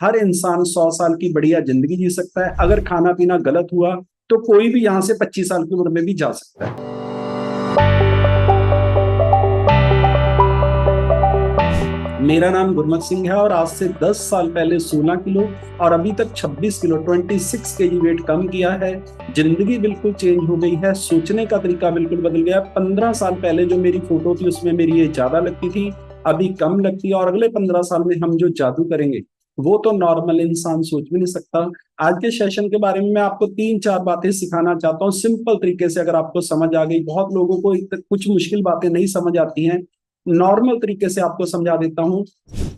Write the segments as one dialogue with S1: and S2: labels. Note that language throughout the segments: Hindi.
S1: हर इंसान 100 साल की बढ़िया जिंदगी जी सकता है। अगर खाना पीना गलत हुआ तो कोई भी यहां से 25 साल की उम्र में भी जा सकता है। मेरा नाम गुरमत सिंह है और आज से 10 साल पहले 16 किलो और अभी तक 26 किलो 26 kg वेट कम किया है। जिंदगी बिल्कुल चेंज हो गई है, सोचने का तरीका बिल्कुल बदल गया। 15 साल पहले जो मेरी फोटो थी उसमें मेरी एज ज्यादा लगती थी, अभी कम लगती है। और अगले 15 साल में हम जो जादू करेंगे वो तो नॉर्मल इंसान सोच भी नहीं सकता। आज के सेशन के बारे में मैं आपको 3-4 बातें सिखाना चाहता हूँ सिंपल तरीके से। अगर आपको समझ आ गई, बहुत लोगों को कुछ मुश्किल बातें नहीं समझ आती हैं, नॉर्मल तरीके से आपको समझा देता हूँ।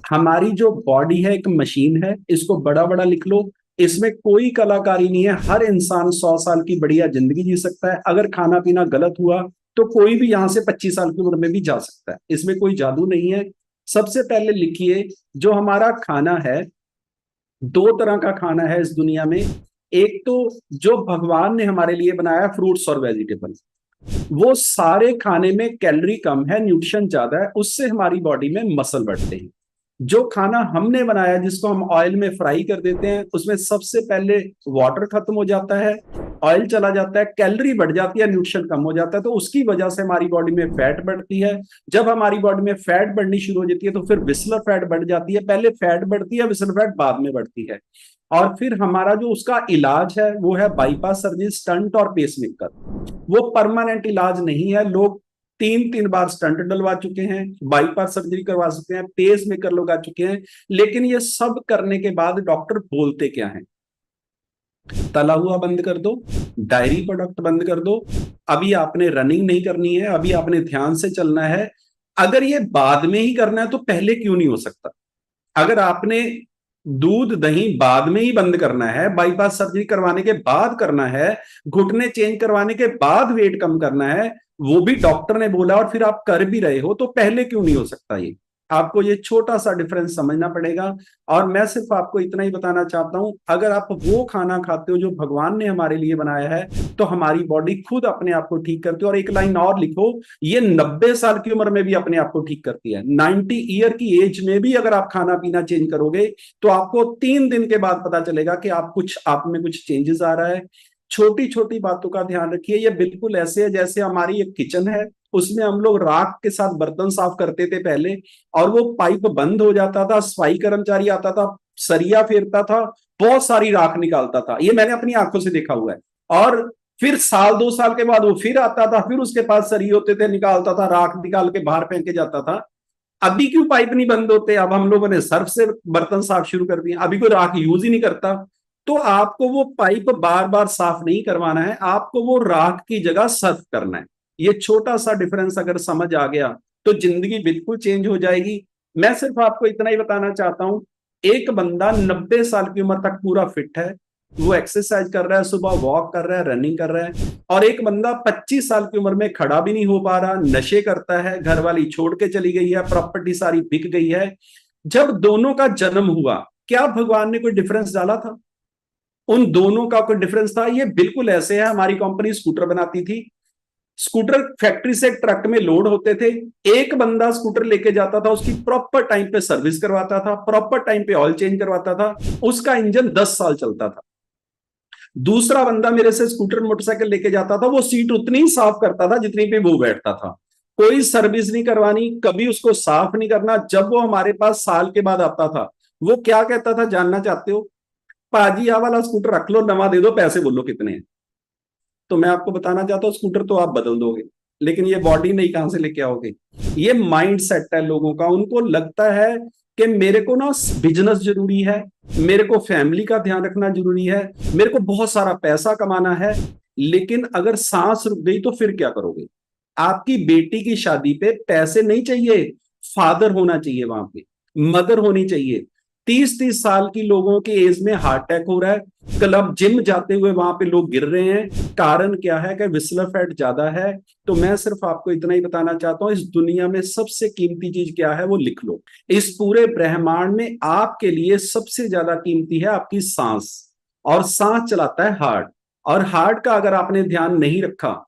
S1: हमारी जो बॉडी है एक मशीन है, इसको बड़ा बड़ा लिख लो। इसमें कोई कलाकारी नहीं है, हर इंसान 100 साल की बढ़िया जिंदगी जी सकता है। अगर खाना पीना गलत हुआ तो कोई भी यहां से 25 साल की उम्र में भी जा सकता है, इसमें कोई जादू नहीं है। सबसे पहले लिखिए, जो हमारा खाना है, दो तरह का खाना है इस दुनिया में। एक तो जो भगवान ने हमारे लिए बनाया, फ्रूट्स और वेजिटेबल। वो सारे खाने में कैलोरी कम है, न्यूट्रिशन ज्यादा है, उससे हमारी बॉडी में मसल बढ़ते हैं। जो खाना हमने बनाया, जिसको हम ऑयल में फ्राई कर देते हैं, उसमें सबसे पहले वाटर खत्म हो जाता है, ऑयल चला जाता है, कैलोरी बढ़ जाती है, न्यूट्रिशन कम हो जाता है। तो उसकी वजह से हमारी बॉडी में फैट बढ़ती है। जब हमारी बॉडी में फैट बढ़नी शुरू हो जाती है तो फिर विसलर फैट बढ़ जाती है। पहले फैट बढ़ती है, विसलर फैट बाद में बढ़ती है। और फिर हमारा जो उसका इलाज है वो है बाईपास सर्जरी, स्टंट और पेसमेकर। वो परमानेंट इलाज नहीं है। लोग 3-3 बार स्टंट डलवा चुके हैं, बाईपास सर्जरी करवा सकते हैं, पेस मेकर लगा चुके हैं। लेकिन ये सब करने के बाद डॉक्टर बोलते क्या है? तला हुआ बंद कर दो, डायरी प्रोडक्ट बंद कर दो, अभी आपने रनिंग नहीं करनी है, अभी आपने ध्यान से चलना है। अगर ये बाद में ही करना है तो पहले क्यों नहीं हो सकता? अगर आपने दूध दही बाद में ही बंद करना है, बाईपास सर्जरी करवाने के बाद करना है, घुटने चेंज करवाने के बाद वेट कम करना है, वो भी डॉक्टर ने बोला और फिर आप कर भी रहे हो, तो पहले क्यों नहीं हो सकता? ये आपको ये छोटा सा डिफरेंस समझना पड़ेगा। और मैं सिर्फ आपको इतना ही बताना चाहता हूं, अगर आप वो खाना खाते हो जो भगवान ने हमारे लिए बनाया है, तो हमारी बॉडी खुद अपने आप को ठीक करती है। और एक लाइन और लिखो, ये 90 साल की उम्र में भी अपने आप को ठीक करती है। 90 ईयर की एज में भी अगर आप खाना पीना चेंज करोगे तो आपको 3 दिन के बाद पता चलेगा कि आप में कुछ चेंजेस आ रहा है। छोटी छोटी बातों का ध्यान रखिए। ये बिल्कुल ऐसे है जैसे हमारी एक किचन है, उसमें हम लोग राख के साथ बर्तन साफ करते थे पहले, और वो पाइप बंद हो जाता था, सफाई कर्मचारी आता था, सरिया फेरता था, बहुत सारी राख निकालता था। ये मैंने अपनी आंखों से देखा हुआ है। और फिर साल 2 साल के बाद वो फिर आता था, फिर उसके पास सरिये होते थे, निकालता था, राख निकाल के बाहर फेंक के जाता था। अभी क्यों पाइप नहीं बंद होते? अब हम लोगों ने सर्फ से बर्तन साफ शुरू कर दिए, अभी कोई राख यूज ही नहीं करता। तो आपको वो पाइप बार बार साफ नहीं करवाना है, आपको वो राख की जगह सर्फ करना है। ये छोटा सा डिफरेंस अगर समझ आ गया तो जिंदगी बिल्कुल चेंज हो जाएगी। मैं सिर्फ आपको इतना ही बताना चाहता हूं, एक बंदा 90 साल की उम्र तक पूरा फिट है, वो एक्सरसाइज कर रहा है, सुबह वॉक कर रहा है, रनिंग कर रहा है। और एक बंदा 25 साल की उम्र में खड़ा भी नहीं हो पा रहा, नशे करता है, घर वाली छोड़ के चली गई है, प्रॉपर्टी सारी बिक गई है। जब दोनों का जन्म हुआ, क्या भगवान ने कोई डिफरेंस डाला था? उन दोनों का कोई डिफरेंस था? ये बिल्कुल ऐसे है, हमारी कंपनी स्कूटर बनाती थी, स्कूटर फैक्ट्री से ट्रक में लोड होते थे, एक बंदा स्कूटर लेके जाता था, उसकी प्रॉपर टाइम पे सर्विस करवाता था, प्रॉपर टाइम पे ऑयल चेंज करवाता था, उसका इंजन 10 साल चलता था। दूसरा बंदा मेरे से स्कूटर मोटरसाइकिल लेके जाता था, वो सीट उतनी ही साफ करता था जितनी पे वो बैठता था। कोई सर्विस नहीं करवानी, कभी उसको साफ नहीं करना। जब वो हमारे पास साल के बाद आता था, वो क्या कहता था जानना चाहते हो? पाजी आ वाला स्कूटर रख लो, नवा दे दो, पैसे बोलो कितने हैं। तो मैं आपको बताना चाहता हूँ, स्कूटर तो आप बदल दोगे, लेकिन ये बॉडी नहीं कहां से लेके आओगे? ये माइंड सेट है लोगों का। उनको लगता है कि मेरे को ना बिजनेस जरूरी है, मेरे को फैमिली का ध्यान रखना जरूरी है, मेरे को बहुत सारा पैसा कमाना है। लेकिन अगर सांस रुक गई तो फिर क्या करोगे? आपकी बेटी की शादी पे पैसे नहीं चाहिए, फादर होना चाहिए, वहां पे मदर होनी चाहिए। 30-30 साल की लोगों के एज में हार्ट अटैक हो रहा है, क्लब जिम जाते हुए वहां पे लोग गिर रहे हैं। कारण क्या है? कि विस्लर फैट ज्यादा है। तो मैं सिर्फ आपको इतना ही बताना चाहता हूं, इस दुनिया में सबसे कीमती चीज क्या है वो लिख लो। इस पूरे ब्रह्मांड में आपके लिए सबसे ज्यादा कीमती है आपकी सांस, और सांस चलाता है हार्ट। और हार्ट का अगर आपने ध्यान नहीं रखा,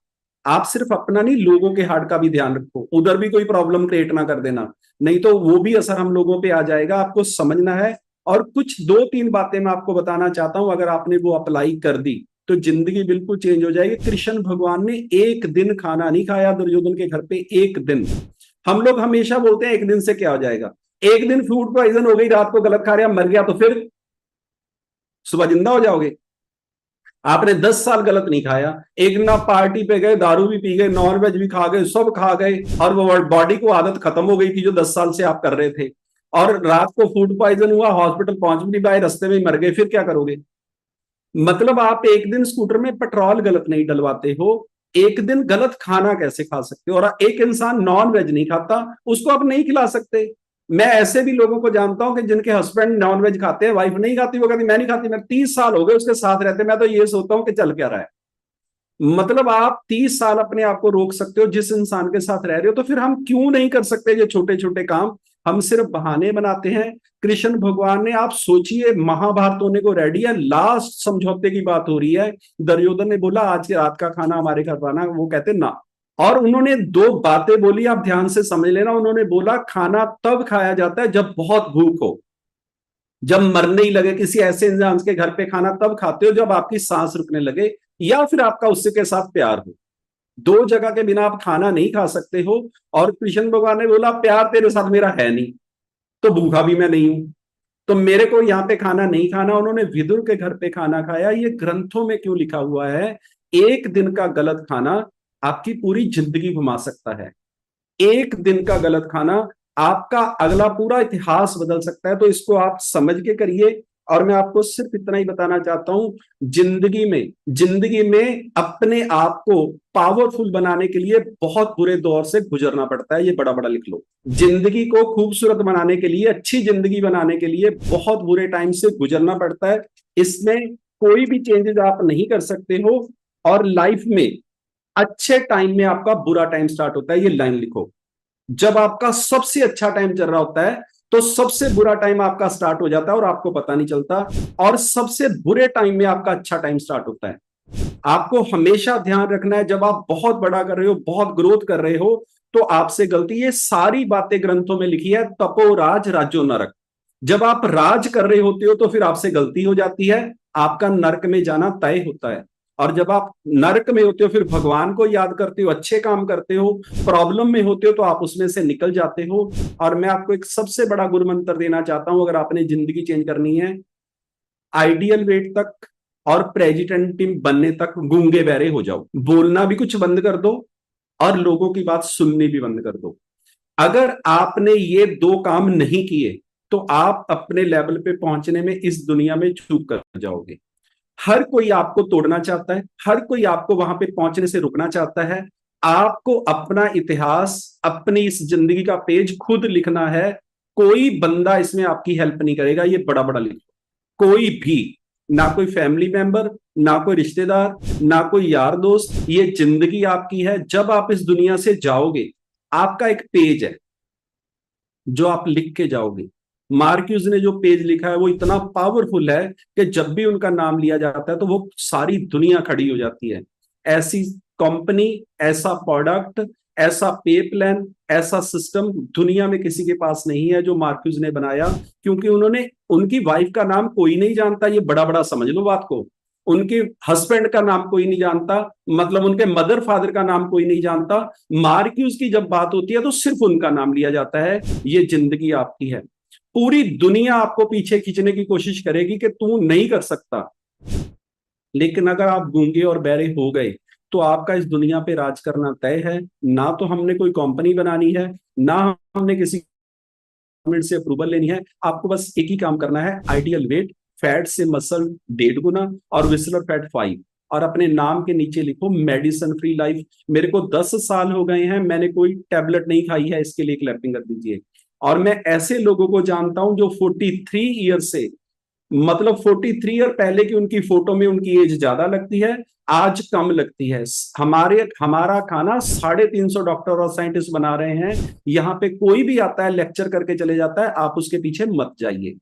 S1: आप सिर्फ अपना नहीं, लोगों के हार्ट का भी ध्यान रखो, उधर भी कोई प्रॉब्लम क्रिएट ना कर देना, नहीं तो वो भी असर हम लोगों पे आ जाएगा। आपको समझना है, और कुछ 2-3 बातें मैं आपको बताना चाहता हूं, अगर आपने वो अप्लाई कर दी तो जिंदगी बिल्कुल चेंज हो जाएगी। कृष्ण भगवान ने एक दिन खाना नहीं खाया दुर्योधन के घर पे, एक दिन। हम लोग हमेशा बोलते हैं एक दिन से क्या हो जाएगा, एक दिन फूड पॉइजन हो गई, रात को गलत खा रहे मर गया, तो फिर सुबह जिंदा हो जाओगे। आपने 10 साल गलत नहीं खाया, एक दिन आप पार्टी पे गए, दारू भी पी गए, नॉनवेज भी खा गए, सब खा गए, और वो बॉडी को आदत खत्म हो गई थी जो 10 साल से आप कर रहे थे, और रात को फूड पॉइजन हुआ, हॉस्पिटल पहुंच भी नहीं पाए, रास्ते में ही मर गए, फिर क्या करोगे? मतलब आप एक दिन स्कूटर में पेट्रोल गलत नहीं डलवाते हो, एक दिन गलत खाना कैसे खा सकते हो? और एक इंसान नॉन वेज नहीं खाता, उसको आप नहीं खिला सकते। मैं ऐसे भी लोगों को जानता हूं कि जिनके हस्बैंड नॉन वेज खाते हैं, वाइफ नहीं खाती, वो कहती मैं नहीं खाती, मैं 30 साल हो गए उसके साथ रहते, मैं तो ये सोचता हूं कि चल क्या रहा है। मतलब आप 30 साल अपने आप को रोक सकते हो जिस इंसान के साथ रह रहे हो, तो फिर हम क्यों नहीं कर सकते ये छोटे छोटे काम? हम सिर्फ बहाने बनाते हैं। कृष्ण भगवान ने, आप सोचिए, महाभारत होने को रेडी है, लास्ट समझौते की बात हो रही है, दुर्योधन ने बोला आज की रात का खाना हमारे घर पाना, वो कहते ना। और उन्होंने 2 बातें बोली, आप ध्यान से समझ लेना। उन्होंने बोला खाना तब खाया जाता है जब बहुत भूख हो, जब मरने ही लगे, किसी ऐसे इंसान के घर पे खाना तब खाते हो जब आपकी सांस रुकने लगे, या फिर आपका उससे के साथ प्यार हो। 2 जगह के बिना आप खाना नहीं खा सकते हो। और कृष्ण भगवान ने बोला प्यार तेरे साथ मेरा है नहीं, तो भूखा भी मैं नहीं हूं, तो मेरे को यहाँ पे खाना नहीं खाना। उन्होंने विदुर के घर पे खाना खाया। ये ग्रंथों में क्यों लिखा हुआ है? एक दिन का गलत खाना आपकी पूरी जिंदगी घुमा सकता है। एक दिन का गलत खाना आपका अगला पूरा इतिहास बदल सकता है। तो इसको आप समझ के करिए। और मैं आपको सिर्फ इतना ही बताना चाहता हूं, जिंदगी में अपने आप को पावरफुल बनाने के लिए बहुत बुरे दौर से गुजरना पड़ता है। ये बड़ा बड़ा लिख लो। जिंदगी को खूबसूरत बनाने के लिए, अच्छी जिंदगी बनाने के लिए बहुत बुरे टाइम से गुजरना पड़ता है। इसमें कोई भी चेंजेस आप नहीं कर सकते हो। और लाइफ में अच्छे टाइम में आपका बुरा टाइम स्टार्ट होता है। ये लाइन लिखो, जब आपका सबसे अच्छा टाइम चल रहा होता है तो सबसे बुरा टाइम आपका स्टार्ट हो जाता है और आपको पता नहीं चलता। और सबसे बुरे टाइम में आपका अच्छा टाइम स्टार्ट होता है। आपको हमेशा ध्यान रखना है, जब आप बहुत बड़ा कर रहे हो, बहुत ग्रोथ कर रहे हो, तो आपसे गलती, ये सारी बातें ग्रंथों में लिखी है, तपो राज राजो नरक। जब आप राज कर रहे होते हो तो फिर आपसे गलती हो जाती है, आपका नरक में जाना तय होता है। और जब आप नरक में होते हो फिर भगवान को याद करते हो, अच्छे काम करते हो, प्रॉब्लम में होते हो तो आप उसमें से निकल जाते हो। और मैं आपको एक सबसे बड़ा गुरु मंत्र देना चाहता हूं, अगर आपने जिंदगी चेंज करनी है, आइडियल वेट तक और प्रेसिडेंट टीम बनने तक गूंगे बहरे हो जाओ। बोलना भी कुछ बंद कर दो और लोगों की बात सुननी भी बंद कर दो। अगर आपने ये 2 काम नहीं किए तो आप अपने लेवल पे पहुंचने में इस दुनिया में चूक कर जाओगे। हर कोई आपको तोड़ना चाहता है, हर कोई आपको वहां पे पहुंचने से रुकना चाहता है। आपको अपना इतिहास, अपनी इस जिंदगी का पेज खुद लिखना है। कोई बंदा इसमें आपकी हेल्प नहीं करेगा, ये बड़ा बड़ा लिखो। कोई भी, ना कोई फैमिली मेंबर, ना कोई रिश्तेदार, ना कोई यार दोस्त। ये जिंदगी आपकी है। जब आप इस दुनिया से जाओगे, आपका एक पेज है जो आप लिख के जाओगे। मार्क्यूज ने जो पेज लिखा है वो इतना पावरफुल है कि जब भी उनका नाम लिया जाता है तो वो सारी दुनिया खड़ी हो जाती है। ऐसी कंपनी, ऐसा प्रोडक्ट, ऐसा पे प्लान, ऐसा सिस्टम दुनिया में किसी के पास नहीं है जो मार्क्यूज ने बनाया। क्योंकि उन्होंने, उनकी वाइफ का नाम कोई नहीं जानता, ये बड़ा बड़ा समझ लो बात को। उनके हस्बैंड का नाम कोई नहीं जानता, मतलब उनके मदर फादर का नाम कोई नहीं जानता। मार्क्यूज की जब बात होती है तो सिर्फ उनका नाम लिया जाता है। ये जिंदगी आपकी है। पूरी दुनिया आपको पीछे खींचने की कोशिश करेगी कि तू नहीं कर सकता, लेकिन अगर आप गूंगे और बहरे हो गए तो आपका इस दुनिया पे राज करना तय है। ना तो हमने कोई कंपनी बनानी है, ना हमने किसी गवर्नमेंट से अप्रूवल लेनी है। आपको बस एक ही काम करना है, आइडियल वेट, फैट से मसल 1.5 गुना और विसलर फैट 5, और अपने नाम के नीचे लिखो मेडिसिन फ्री लाइफ। मेरे को 10 साल हो गए हैं, मैंने कोई टैबलेट नहीं खाई है, इसके लिए क्लैपिंग कर दीजिए। और मैं ऐसे लोगों को जानता हूं जो 43 ईयर से, मतलब 43 ईयर पहले की उनकी फोटो में उनकी एज ज्यादा लगती है, आज कम लगती है। हमारा खाना 350 डॉक्टर और साइंटिस्ट बना रहे हैं। यहाँ पे कोई भी आता है लेक्चर करके चले जाता है, आप उसके पीछे मत जाइए।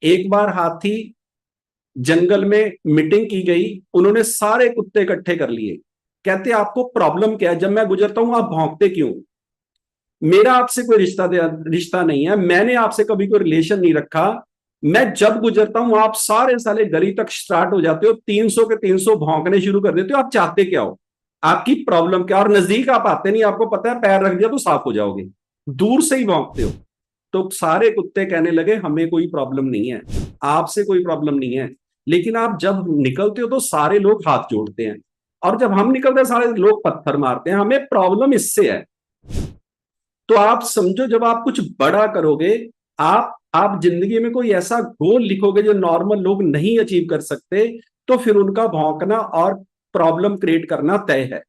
S1: एक बार हाथी जंगल में मीटिंग की गई, उन्होंने सारे कुत्ते इकट्ठे कर लिए। कहते आपको प्रॉब्लम क्या है? जब मैं गुजरता हूं आप भौंकते क्यों? मेरा आपसे कोई रिश्ता नहीं है, मैंने आपसे कभी कोई रिलेशन नहीं रखा। मैं जब गुजरता हूं आप सारे साले गली तक स्टार्ट हो जाते हो, 300 के 300 भौंकने शुरू कर देते हो। आप चाहते क्या हो, आपकी प्रॉब्लम क्या? और नजदीक आप आते नहीं, आपको पता है पैर रख दिया तो साफ हो जाओगे, दूर से ही भौंकते हो। तो सारे कुत्ते कहने लगे हमें कोई प्रॉब्लम नहीं है, आपसे कोई प्रॉब्लम नहीं है। लेकिन आप जब निकलते हो तो सारे लोग हाथ जोड़ते हैं, और जब हम निकलते हैं सारे लोग पत्थर मारते हैं। हमें प्रॉब्लम इससे है। तो आप समझो, जब आप कुछ बड़ा करोगे, आप जिंदगी में कोई ऐसा गोल लिखोगे जो नॉर्मल लोग नहीं अचीव कर सकते, तो फिर उनका भौंकना और प्रॉब्लम क्रिएट करना तय है।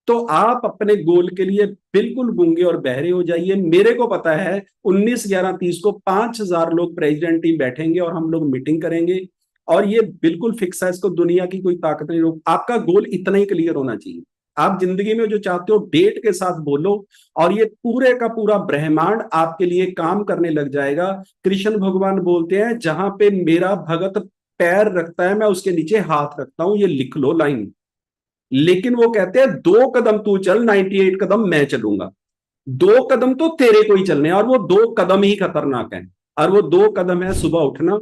S1: तो आप अपने गोल के लिए बिल्कुल गूंगे और बहरे हो जाइए। मेरे को पता है 19/11/30 को 5,000 लोग प्रेसिडेंट टीम बैठेंगे और हम लोग मीटिंग करेंगे, और ये बिल्कुल फिक्स है, इसको दुनिया की कोई ताकत नहीं रोक। आपका गोल इतना ही क्लियर होना चाहिए। आप जिंदगी में जो चाहते हो डेट के साथ बोलो, और ये पूरे का पूरा ब्रह्मांड आपके लिए काम करने लग जाएगा। कृष्ण भगवान बोलते हैं जहां पे मेरा भगत पैर रखता है मैं उसके नीचे हाथ रखता हूं, ये लिख लो लाइन। लेकिन वो कहते हैं 2 कदम तू चल, 98 कदम मैं चलूंगा। 2 कदम तो तेरे को ही चलने हैं, और वो 2 कदम ही खतरनाक है। और वो 2 कदम है, सुबह उठना,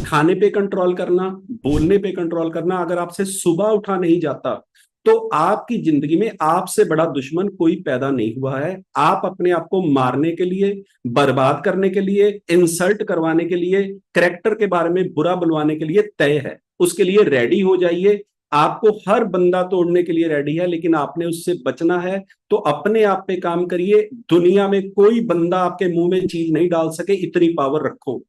S1: खाने पे कंट्रोल करना, बोलने पे कंट्रोल करना। अगर आपसे सुबह उठा नहीं जाता तो आपकी जिंदगी में आपसे बड़ा दुश्मन कोई पैदा नहीं हुआ है। आप अपने आप को मारने के लिए, बर्बाद करने के लिए, इंसल्ट करवाने के लिए, करेक्टर के बारे में बुरा बुलवाने के लिए तय है। उसके लिए रेडी हो जाइए। आपको हर बंदा तोड़ने के लिए रेडी है, लेकिन आपने उससे बचना है। तो अपने आप पे काम करिए। दुनिया में कोई बंदा आपके मुंह में चीज नहीं डाल सके, इतनी पावर रखो।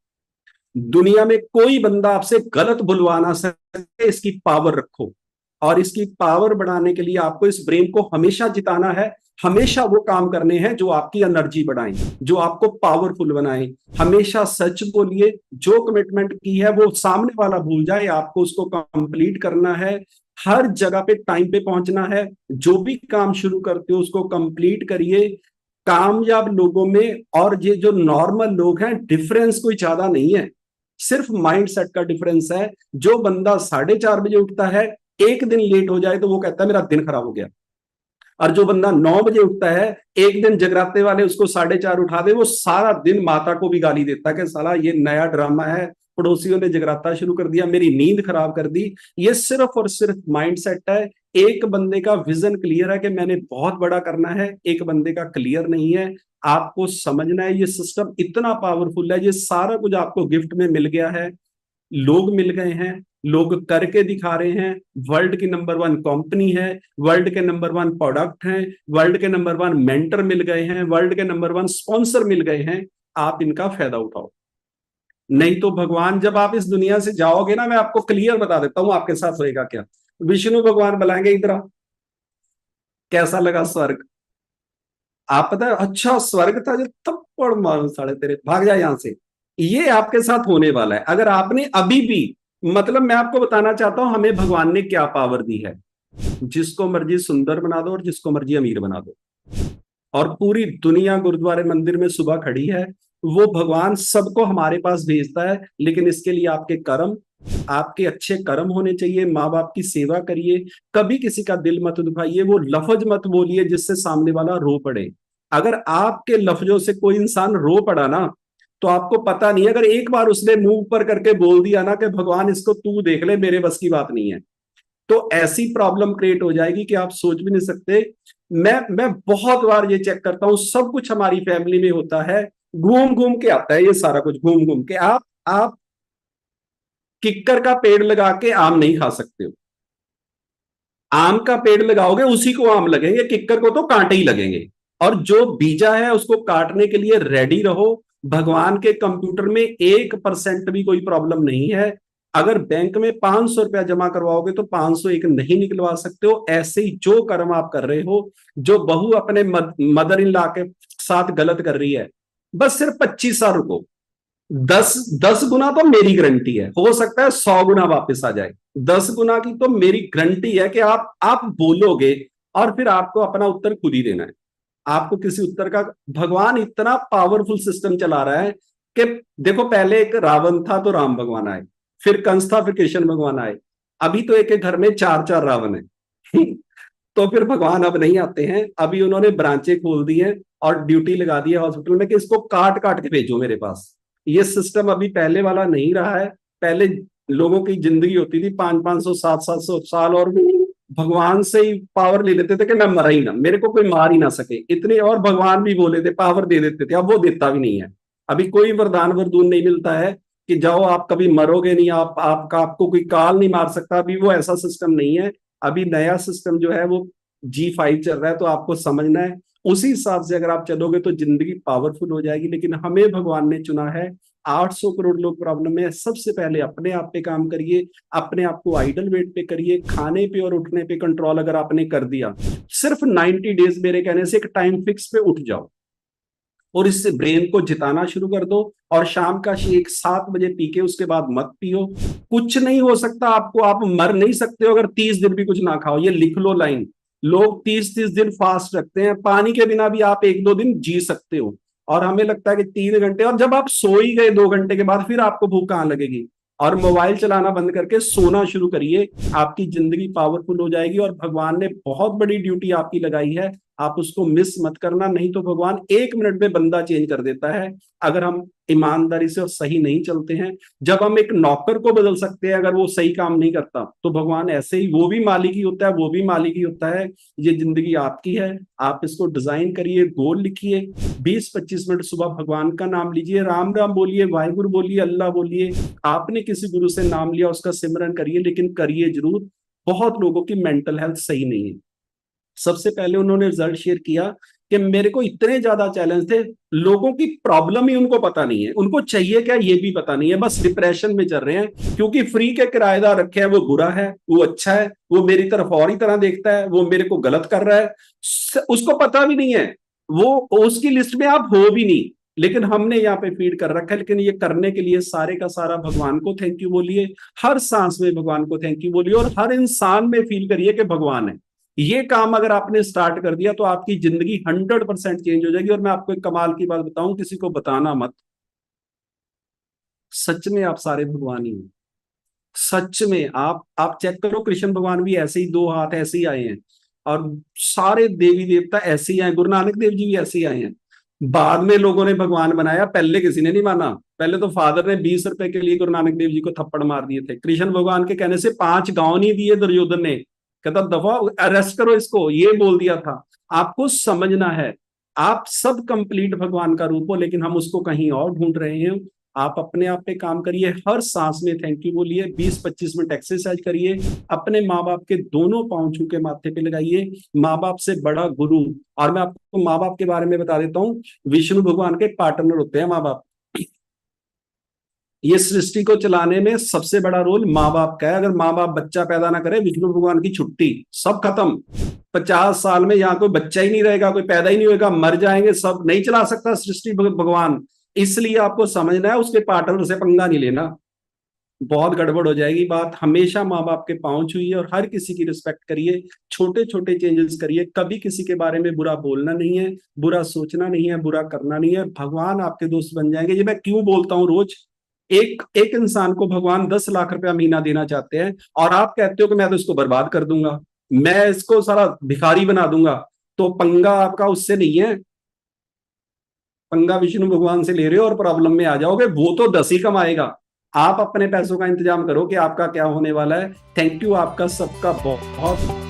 S1: दुनिया में कोई बंदा आपसे गलत बुलवा ना सके, इसकी पावर रखो। और इसकी पावर बढ़ाने के लिए आपको इस ब्रेन को हमेशा जिताना है। हमेशा वो काम करने हैं जो आपकी एनर्जी बढ़ाएं, जो आपको पावरफुल बनाएं। हमेशा सच बोलिए। जो कमिटमेंट की है वो सामने वाला भूल जाए, आपको उसको कंप्लीट करना है। हर जगह पे टाइम पे पहुंचना है। जो भी काम शुरू करते हो उसको कंप्लीट करिए। कामयाब लोगों में और ये जो नॉर्मल लोग हैं, डिफरेंस कोई ज्यादा नहीं है, सिर्फ माइंड सेट का डिफरेंस है। जो बंदा 4:30 बजे उठता है, एक दिन लेट हो जाए तो वो कहता है मेरा दिन खराब हो गया। और जो बंदा 9 बजे उठता है, एक दिन जगराते वाले उसको 4:30 उठा दे, वो सारा दिन माता को भी गाली देता है कि साला ये नया ड्रामा है, पड़ोसियों ने जगराता शुरू कर दिया, मेरी नींद खराब कर दी। ये सिर्फ और सिर्फ माइंड सेट है। एक बंदे का विजन क्लियर है कि मैंने बहुत बड़ा करना है, एक बंदे का क्लियर नहीं है। आपको समझना है ये सिस्टम इतना पावरफुल है, ये सारा कुछ आपको गिफ्ट में मिल गया है। लोग मिल गए हैं, लोग करके दिखा रहे हैं। वर्ल्ड की नंबर 1 कंपनी है, वर्ल्ड के नंबर 1 प्रोडक्ट हैं, वर्ल्ड के नंबर 1 मेंटर मिल गए हैं, वर्ल्ड के नंबर 1 स्पॉन्सर मिल गए हैं। आप इनका फायदा उठाओ। नहीं तो भगवान जब आप इस दुनिया से जाओगे ना, मैं आपको क्लियर बता देता हूं आपके साथ होएगा क्या। विष्णु भगवान बुलाएंगे इधर आओ, कैसा लगा स्वर्ग? आप पता है, अच्छा स्वर्ग था जो थप्पड़ मारो साले तेरे, भाग जा यहां से। ये आपके साथ होने वाला है अगर आपने अभी भी, मतलब मैं आपको बताना चाहता हूं हमें भगवान ने क्या पावर दी है। जिसको मर्जी सुंदर बना दो और जिसको मर्जी अमीर बना दो, और पूरी दुनिया गुरुद्वारे मंदिर में सुबह खड़ी है। वो भगवान सबको हमारे पास भेजता है, लेकिन इसके लिए आपके कर्म, आपके अच्छे कर्म होने चाहिए। माँ बाप की सेवा करिए, कभी किसी का दिल मत दुखाइए, वो लफ्ज मत बोलिए जिससे सामने वाला रो पड़े। अगर आपके लफ्जों से कोई इंसान रो पड़ा ना, तो आपको पता नहीं, अगर एक बार उसने मुंह ऊपर करके बोल दिया ना कि भगवान इसको तू देख ले, मेरे बस की बात नहीं है, तो ऐसी प्रॉब्लम क्रिएट हो जाएगी कि आप सोच भी नहीं सकते। मैं बहुत बार ये चेक करता हूं, सब कुछ हमारी फैमिली में होता है, घूम घूम के आता है ये सारा कुछ, घूम घूम के। आप किक्कर का पेड़ लगा के आम नहीं खा सकते हो। आम का पेड़ लगाओगे उसी को आम लगेंगे, किक्कर को तो कांटे ही लगेंगे। और जो बीजा है उसको काटने के लिए रेडी रहो। भगवान के कंप्यूटर में 1% भी कोई प्रॉब्लम नहीं है। अगर बैंक में 500 रुपया जमा करवाओगे तो 501 नहीं निकलवा सकते हो। ऐसे ही जो कर्म आप कर रहे हो, जो बहू अपने मदर इन लॉ के साथ गलत कर रही है, बस सिर्फ 25 साल रुको। 10 10 गुना तो मेरी गारंटी है, हो सकता है 100 गुना वापस आ जाए। 10 गुना की तो मेरी गारंटी है कि आप बोलोगे, और फिर आपको अपना उत्तर खुद ही देना है। आपको किसी उत्तर का, भगवान इतना पावरफुल सिस्टम चला रहा है कि देखो, पहले एक रावण था तो राम भगवान आए, फिर कंस था फिर कृष्ण भगवान आए, अभी तो एक एक घर में 4 4 रावण है। तो फिर भगवान अब नहीं आते हैं, अभी उन्होंने ब्रांचें खोल दी हैं और ड्यूटी लगा दी है हॉस्पिटल में कि इसको काट काट के भेजो मेरे पास। ये सिस्टम अभी पहले वाला नहीं रहा है। पहले लोगों की जिंदगी होती थी 500-500 700-700 साल, और भगवान से ही पावर ले लेते थे कि मैं मरा ही ना, मेरे को कोई मार ही ना सके इतने, और भगवान भी बोले थे पावर दे देते थे। अब वो देता भी नहीं है। अभी कोई वरदान वरदून नहीं मिलता है कि जाओ आप कभी मरोगे नहीं, आपको कोई काल नहीं मार सकता। अभी वो ऐसा सिस्टम नहीं है। अभी नया सिस्टम जो है वो G5 चल रहा है, तो आपको समझना है उसी हिसाब से अगर आप चलोगे तो जिंदगी पावरफुल हो जाएगी। लेकिन हमें भगवान ने चुना है। 800 करोड़ लोग प्रॉब्लम में है। सबसे पहले अपने आप पे काम करिए, अपने आप को आइडल वेट पे करिए, खाने पे और उठने पे कंट्रोल अगर आपने कर दिया, सिर्फ 90 डेज मेरे कहने से एक टाइम फिक्स पे उठ जाओ और इससे ब्रेन को जिताना शुरू कर दो। और शाम का शेक 7 बजे पी के उसके बाद मत पियो। कुछ नहीं हो सकता आपको, आप मर नहीं सकते हो अगर 30 दिन भी कुछ ना खाओ। ये लिख लो लाइन। लोग 30-30 दिन फास्ट रखते हैं, पानी के बिना भी आप 1-2 दिन जी सकते हो। और हमें लगता है कि 3 घंटे, और जब आप सो ही गए 2 घंटे के बाद फिर आपको भूख कहां लगेगी। और मोबाइल चलाना बंद करके सोना शुरू करिए, आपकी जिंदगी पावरफुल हो जाएगी। और भगवान ने बहुत बड़ी ड्यूटी आपकी लगाई है, आप उसको मिस मत करना। नहीं तो भगवान 1 मिनट में बंदा चेंज कर देता है अगर हम ईमानदारी से और सही नहीं चलते हैं। जब हम एक नौकर को बदल सकते हैं अगर वो सही काम नहीं करता, तो भगवान ऐसे ही, वो भी मालिक ही होता है, वो भी मालिक ही होता है। ये जिंदगी आपकी है, आप इसको डिजाइन करिए, गोल लिखिए। 20-25 मिनट सुबह भगवान का नाम लीजिए, राम राम बोलिए, वाहिगुरु बोलिए, अल्लाह बोलिए। आपने किसी गुरु से नाम लिया, उसका सिमरन करिए, लेकिन करिए जरूर। बहुत लोगों की मेंटल हेल्थ सही नहीं है। सबसे पहले उन्होंने रिजल्ट शेयर किया कि मेरे को इतने ज्यादा चैलेंज थे, लोगों की प्रॉब्लम ही उनको पता नहीं है, उनको चाहिए क्या ये भी पता नहीं है, बस डिप्रेशन में चल रहे हैं। क्योंकि फ्री के किराएदार रखे हैं, वो बुरा है, वो अच्छा है, वो मेरी तरफ और ही तरह देखता है, वो मेरे को गलत कर रहा है, उसको पता भी नहीं है, वो उसकी लिस्ट में आप हो भी नहीं। लेकिन हमने यहाँ पे फीड कर रखा है। लेकिन ये करने के लिए सारे का सारा भगवान को थैंक यू बोलिए, हर सांस में भगवान को थैंक यू बोलिए, और हर इंसान में फील करिए कि भगवान है। ये काम अगर आपने स्टार्ट कर दिया तो आपकी जिंदगी 100% चेंज हो जाएगी। और मैं आपको एक कमाल की बात बताऊं, किसी को बताना मत, सच में आप सारे भगवान ही हैं। सच में आप चेक करो, कृष्ण भगवान भी ऐसे ही 2 हाथ ऐसे ही आए हैं, और सारे देवी देवता ऐसे ही आए, गुरु नानक देव जी भी ऐसे ही आए हैं। बाद में लोगों ने भगवान बनाया, पहले किसी ने नहीं माना। पहले तो फादर ने 20 रुपए के लिए गुरु नानक देव जी को थप्पड़ मार दिए थे। कृष्ण भगवान के कहने से 5 गांव नहीं दिए दुर्योधन ने, कहता दफा अरेस्ट करो इसको, ये बोल दिया था। आपको समझना है, आप सब कंप्लीट भगवान का रूप हो, लेकिन हम उसको कहीं और ढूंढ रहे हैं। आप अपने आप पे काम करिए, हर सांस में थैंक यू बोलिए, 20-25 मिनट एक्सरसाइज करिए, अपने माँ बाप के दोनों पांव छू के माथे पे लगाइए। माँ बाप से बड़ा गुरु। और मैं आपको माँ बाप के बारे में बता देता हूँ, विष्णु भगवान के पार्टनर होते हैं माँ बाप। ये सृष्टि को चलाने में सबसे बड़ा रोल माँ बाप का है। अगर माँ बाप बच्चा पैदा ना करे, विष्णु भगवान की छुट्टी, सब खत्म। 50 साल में यहाँ कोई बच्चा ही नहीं रहेगा, कोई पैदा ही नहीं होगा, मर जाएंगे सब, नहीं चला सकता सृष्टि भगवान। इसलिए आपको समझना है, उसके पार्टनर से पंगा नहीं लेना, बहुत गड़बड़ हो जाएगी बात। हमेशा माँ बाप के पांव छूइए और हर किसी की रिस्पेक्ट करिए, छोटे छोटे चेंजेस करिए। कभी किसी के बारे में बुरा बोलना नहीं है, बुरा सोचना नहीं है, बुरा करना नहीं है। भगवान आपके दोस्त बन जाएंगे। ये मैं क्यों बोलता हूँ रोज। एक एक इंसान को भगवान 10 लाख रुपया महीना देना चाहते हैं, और आप कहते हो कि मैं तो इसको बर्बाद कर दूंगा, मैं इसको सारा भिखारी बना दूंगा। तो पंगा आपका उससे नहीं है, पंगा विष्णु भगवान से ले रहे हो और प्रॉब्लम में आ जाओगे। वो तो 10 ही कमाएगा। आप अपने पैसों का इंतजाम करो कि आपका क्या होने वाला है। थैंक यू आपका सबका बहुत।